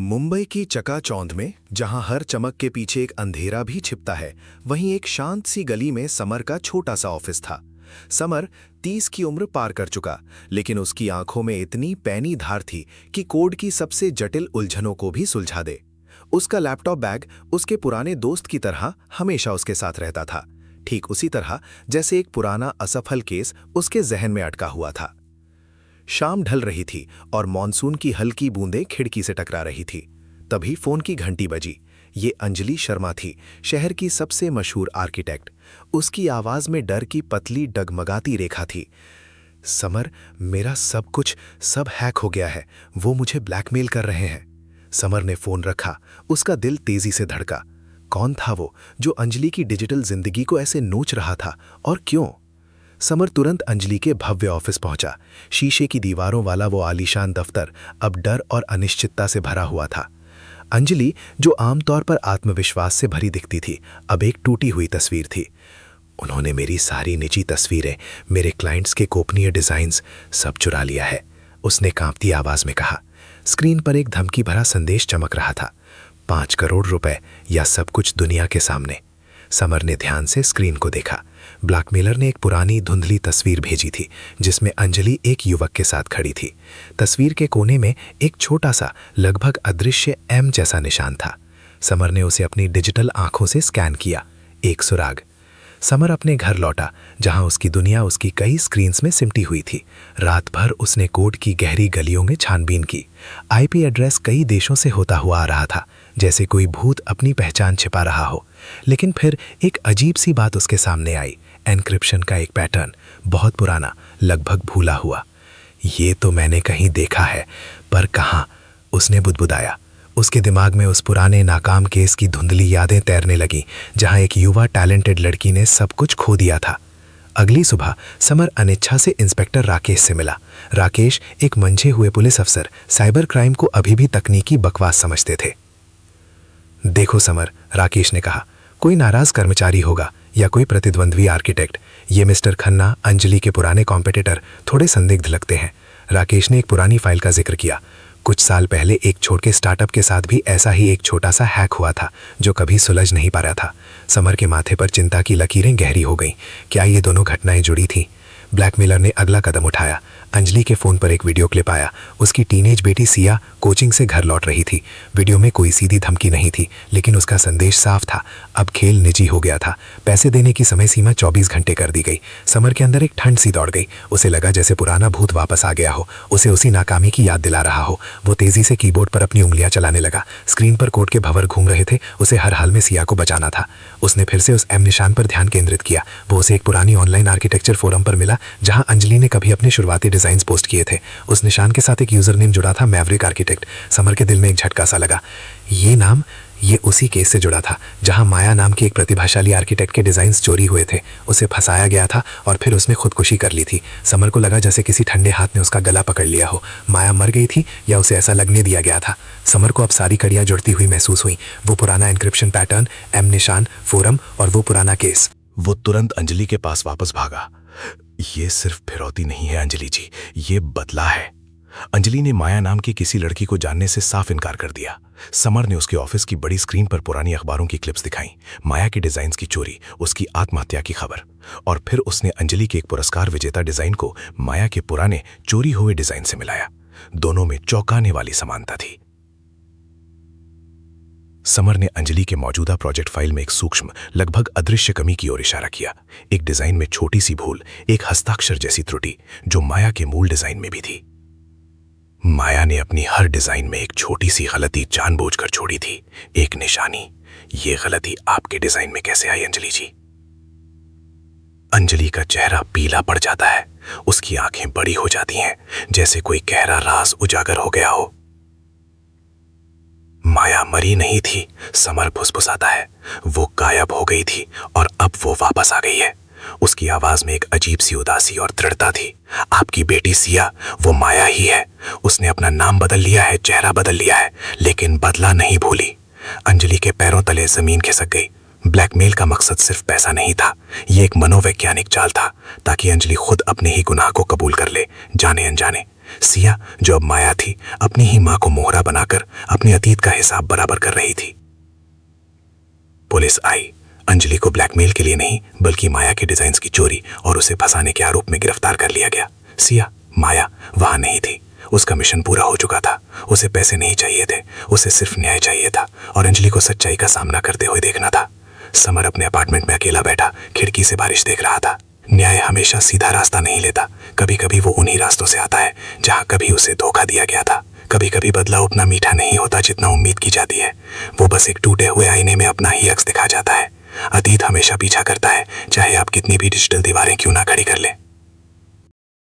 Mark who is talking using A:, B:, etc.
A: मुंबई की चकाचौंध में जहां हर चमक के पीछे एक अंधेरा भी छिपता है, वहीं एक शांत सी गली में समर का छोटा सा ऑफिस था। समर 30 की उम्र पार कर चुका, लेकिन उसकी आंखों में इतनी पैनी धार थी कि कोड की सबसे जटिल उलझनों को भी सुलझा दे। उसका लैपटॉप बैग उसके पुराने दोस्त की तरह हमेशा उसके साथ रहता था, ठीक उसी तरह जैसे एक पुराना असफल केस उसके जहन में अटका हुआ था। शाम ढल रही थी और मॉनसून की हल्की बूंदें खिड़की से टकरा रही थी। तभी फोन की घंटी बजी। ये अंजलि शर्मा थी, शहर की सबसे मशहूर आर्किटेक्ट। उसकी आवाज में डर की पतली डगमगाती रेखा थी। समर, मेरा सब हैक हो गया है। वो मुझे ब्लैकमेल कर रहे हैं। समर ने फोन रखा। उसका दिल तेजी से धड़का। कौन था वो जो अंजलि की डिजिटल जिंदगी को ऐसे नोच रहा था, और क्यों? समर तुरंत अंजलि के भव्य ऑफिस पहुंचा। शीशे की दीवारों वाला वो आलीशान दफ्तर अब डर और अनिश्चितता से भरा हुआ था। अंजलि, जो आमतौर पर आत्मविश्वास से भरी दिखती थी, अब एक टूटी हुई तस्वीर थी। उन्होंने मेरी सारी निजी तस्वीरें, मेरे क्लाइंट्स के गोपनीय डिजाइन्स सब चुरा लिया है, उसने कांपती आवाज में कहा। स्क्रीन पर एक धमकी भरा संदेश चमक रहा था। 5 करोड़ रुपए या सब कुछ दुनिया के सामने। समर ने ध्यान से स्क्रीन को देखा। ब्लैकमेलर ने एक पुरानी धुंधली तस्वीर भेजी थी, जिसमें अंजलि एक युवक के साथ खड़ी थी। तस्वीर के कोने में एक छोटा सा, लगभग अदृश्य एम जैसा निशान था। समर ने उसे अपनी डिजिटल आंखों से स्कैन किया। एक सुराग। समर अपने घर लौटा, जहां उसकी दुनिया उसकी कई स्क्रीन्स में सिमटी हुई थी। रात भर उसने कोड की गहरी गलियों में छानबीन की। आईपी एड्रेस कई देशों से होता हुआ आ रहा था, जैसे कोई भूत अपनी पहचान छिपा रहा हो। लेकिन फिर एक अजीब सी बात उसके सामने आई। एन्क्रिप्शन का एक पैटर्न, बहुत पुराना, लगभग भूला हुआ। ये तो मैंने कहीं देखा है, पर कहाँ? उसने बुदबुदाया। उसके दिमाग में उस पुराने नाकाम केस की धुंधली यादें तैरने लगीं, जहां एक युवा टैलेंटेड लड़की ने सब कुछ खो दिया था। अगली सुबह समर अनिच्छा से इंस्पेक्टर राकेश से मिला। राकेश एक मंझे हुए पुलिस अफसर, साइबर क्राइम को अभी भी तकनीकी बकवास समझते थे। देखो समर, राकेश ने कहा, कोई नाराज कर्मचारी होगा या कोई प्रतिद्वंद्वी आर्किटेक्ट। ये मिस्टर खन्ना, अंजलि के पुराने कॉम्पिटिटर, थोड़े संदिग्ध लगते हैं। राकेश ने एक पुरानी फाइल का जिक्र किया। कुछ साल पहले एक छोटे स्टार्टअप के साथ भी ऐसा ही एक छोटा सा हैक हुआ था, जो कभी सुलझ नहीं पा रहा था। समर के माथे पर चिंता की लकीरें गहरी हो गईं। क्या ये दोनों घटनाएं जुड़ी थीं? ब्लैकमेलर ने अगला कदम उठाया। अंजलि के फोन पर एक वीडियो क्लिप आया। उसकी टीनेज बेटी सिया कोचिंग से घर लौट रही थी। वीडियो में कोई सीधी धमकी नहीं थी, लेकिन उसका संदेश साफ था। अब खेल निजी हो गया था। पैसे देने की समय सीमा 24 घंटे कर दी गई। समर के अंदर एक ठंड सी दौड़ गई। उसे लगा जैसे पुराना भूत वापस आ गया हो, उसे उसी नाकामी की याद दिला रहा हो। वो तेजी से कीबोर्ड पर अपनी उंगलियां चलाने लगा। स्क्रीन पर कोड के भंवर घूम रहे थे। उसे हर हाल में सिया को बचाना था। उसने फिर से उस एम निशान पर ध्यान केंद्रित किया। वो उसे एक पुरानी ऑनलाइन आर्किटेक्चर फोरम पर मिला, जहां अंजलि ने कभी अपने शुरुआती डिजाइन्स पोस्ट किए थे। उस निशान के साथ एक यूजर नेम जुड़ा था, मैवरिक आर्किटेक्ट। समर के दिल में एक झटका सा लगा। ये नाम, ये उसी केस से जुड़ा था, जहां माया नाम की एक प्रतिभाशाली आर्किटेक्ट के डिजाइन्स चोरी हुए थे। उसे फंसाया गया था और फिर उसने खुदकुशी कर ली थी। समर को लगा जैसे किसी ठंडे हाथ ने उसका गला पकड़ लिया हो। माया मर गई थी या उसे ऐसा लगने दिया गया था? समर को अब सारी कड़ियां जुड़ती हुई महसूस हुई। वो पुराना एन्क्रिप्शन पैटर्न, एम निशान, फोरम और वो पुराना केस।
B: वो तुरंत अंजलि के पास वापस भागा। ये सिर्फ फिरौती नहीं है अंजलि जी, ये बदला है। अंजलि ने माया नाम की किसी लड़की को जानने से साफ इनकार कर दिया। समर ने उसके ऑफिस की बड़ी स्क्रीन पर पुरानी अखबारों की क्लिप्स दिखाई। माया के डिजाइन्स की चोरी, उसकी आत्महत्या की खबर, और फिर उसने अंजलि के एक पुरस्कार विजेता डिजाइन को माया के पुराने चोरी हुए डिजाइन से मिलाया। दोनों में चौंकाने वाली समानता थी। समर ने अंजलि के मौजूदा प्रोजेक्ट फाइल में एक सूक्ष्म, लगभग अदृश्य कमी की ओर इशारा किया। एक डिजाइन में छोटी सी भूल, एक हस्ताक्षर जैसी त्रुटि, जो माया के मूल डिजाइन में भी थी। माया ने अपनी हर डिजाइन में एक छोटी सी गलती जानबूझकर छोड़ी थी, एक निशानी। ये गलती आपके डिजाइन में कैसे आई अंजलि जी? अंजलि का चेहरा पीला पड़ जाता है। उसकी आंखें बड़ी हो जाती हैं, जैसे कोई गहरा राज उजागर हो गया हो। माया मरी नहीं थी, समर फुसफुसाता है। वो गायब हो गई थी और अब वो वापस आ गई है। उसकी आवाज में एक अजीब सी उदासी और दृढ़ता थी। आपकी बेटी सिया, वो माया ही है। उसने अपना नाम बदल लिया है, चेहरा बदल लिया है, लेकिन बदला नहीं भूली। अंजलि के पैरों तले जमीन खिसक गई। ब्लैकमेल का मकसद सिर्फ पैसा नहीं था, ये एक मनोवैज्ञानिक चाल था, ताकि अंजलि खुद अपने ही गुनाह को कबूल कर ले, जाने अनजाने। सिया, जो अब माया थी, अपनी ही मां को मोहरा बनाकर अपने अतीत का हिसाब बराबर कर रही थी। पुलिस आई। अंजलि को ब्लैकमेल के लिए नहीं, बल्कि माया के डिजाइन्स की चोरी और उसे फंसाने के आरोप में गिरफ्तार कर लिया गया। सिया, माया वहां नहीं थी। उसका मिशन पूरा हो चुका था। उसे पैसे नहीं चाहिए थे, उसे सिर्फ न्याय चाहिए था और अंजलि को सच्चाई का सामना करते हुए देखना था। समर अपने अपार्टमेंट में अकेला बैठा खिड़की से बारिश देख रहा था। न्याय हमेशा सीधा रास्ता नहीं लेता। कभी कभी वो उन्हीं रास्तों से आता है जहां कभी उसे धोखा दिया गया था। कभी कभी बदला उतना मीठा नहीं होता जितना उम्मीद की जाती है। वो बस एक टूटे हुए आईने में अपना ही अक्स दिखा जाता है। अतीत हमेशा पीछा करता है, चाहे आप कितनी भी डिजिटल दीवारें क्यों ना खड़ी कर लें।